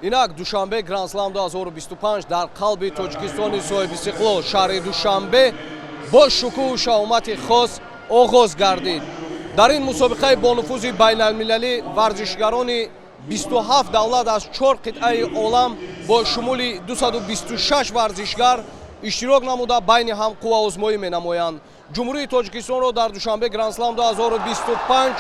инак душанбе гранд-слам 2025 дар қалби тоҷикистони соҳиби истиқлол шаҳри душанбе бо шукӯҳу шаомати хос оғоз гардид. дар ин мусобиқаи бонуфузи байналмилалӣ варзишгарони 27 давлат аз 4 қитъаи олам бо шумули 226 варзишгар иштирок намуда байни ҳам қувваозмоӣ менамоянд. ҷумҳурии тоҷикистонро дар душанбе гранд-слам 2025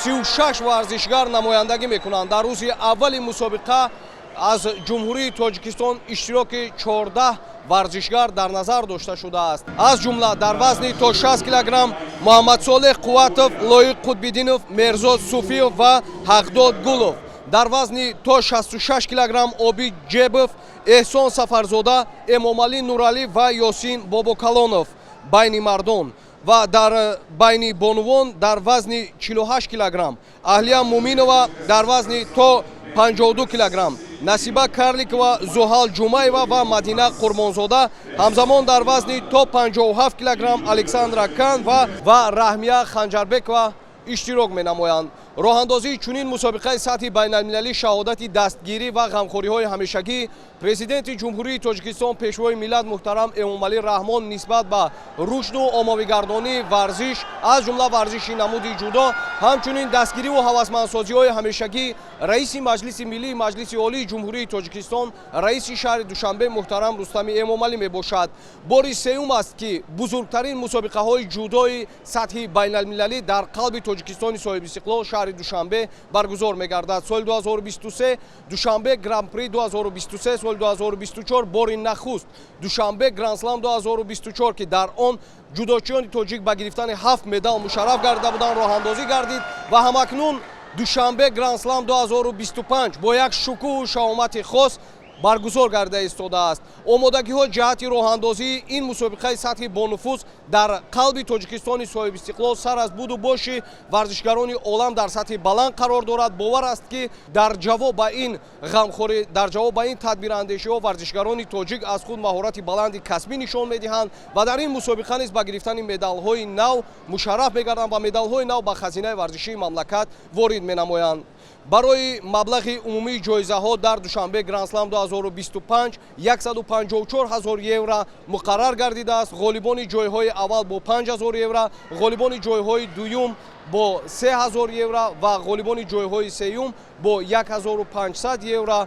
36 варзишгар намояндагӣ мекунанд. дар рӯзи аввали мусобиқа аз ҷумҳурии тоҷикистон иштироки 14 варзишгар дар назар дошта шудааст. аз ҷумла дар вазни то 60 килограмм муҳаммадсолеҳ қувватов, лоиқ қутбиддинов, мерзод суфиев ва ҳақдод гулов, дар вазни то 66 килограмм обид ҷебов, эҳсон сафарзода, эмомалӣ нуралӣ ва ёсин бобокалонов байни мардон ва дар байни бонувон дар вазни 48 килограмм аҳлия муминова дар вазни то 52 килограмм, насиба карликова, зуҳал ҷумаева ва мадина қурмонзода ҳамзамон дар вазни то 57 килограмм александра кан ва раҳмия ханҷарбекова иштирок менамоянд. роҳандозии чунин мусобиқаи сатҳи байналмилалӣ шаҳодати дастгирӣ ва ғамхориҳои ҳамешагӣ президенти ҷумҳурии тоҷикистон пешвои миллат муҳтарам эмомалӣ раҳмон нисбат ба рушду оммавигардонии варзиш аз ҷумла варзиши намуди ҷудо ҳамчунин дастгириву ҳавасмандсозиҳои ҳамешагӣ раиси маҷлиси миллии маҷлиси олии ҷумҳурии тоҷикистон раиси шаҳри душанбе муҳтарам рустами эмомалӣ мебошад. бори сеюм аст ки бузургтарин мусобиқаҳои ҷудои сатҳи байналмилалӣ дар қалби тоҷикистони соҳиби истиқлол шаҳри душанбе баргузор мегардад. соли 2023 душанбе гран-при 2023, соли 2024 бори нахуст душанбе гранд-слам 2024 ки дар он ҷудочиёни тоҷик ба гирифтани 7 медал мушарраф гарда буданд роҳандозӣ гардид ва ҳамакнун душанбе гранд-слам 2025 бо як шукӯҳу шаомати хос баргузор гарда истодааст. омодагиҳо ҷиҳати роҳандозии ин мусобиқаи сатҳи бонуфуз дар қалби тоҷикистони соҳиби истиқлол сар аз буду боши варзишгарони олам дар сатҳи баланд қарор дорад. бовар аст ки дар ҷавоб ба ин ғамхорӣ, дар ҷавоб ба ин тадбирандешиҳо варзишгарони тоҷик аз худ маҳорати баланди касбӣ нишон медиҳанд ва дар ин мусобиқа низ ба гирифтани медалҳои нав мушарраф мегарданд ва медалҳои нав ба хазинаи варзишии мамлакат ворид менамоянд. барои маблағи умумии ҷоизаҳо дар душанбе гранд-слам 2025 154 000 евро муқаррар гардидааст. ғолибони ҷойҳои аввал бо 5 000 евро, ғолибони ҷойҳои дуюм бо 3 000 евро ва ғолибони ҷойҳои сеюм бо 1500 евро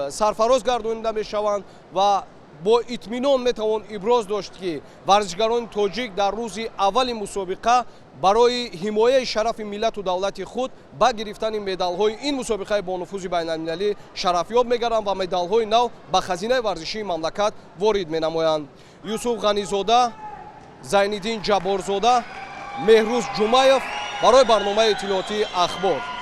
сарфароз гардонида мешаванд ва бо итминон метавон иброз дошт ки варзишгарони тоҷик дар рӯзи аввали мусобиқа барои ҳимояи шарафи миллату давлати худ ба гирифтани медалҳои ин мусобиқаи бонуфузи байналмилалӣ шарафёб мегарданд ва медалҳои нав ба хазинаи варзишии мамлакат ворид менамоянд. юсуф ғанизода, зайниддин ҷабборзода, меҳрӯз ҷумаев барои барномаи иттилоотии ахбор.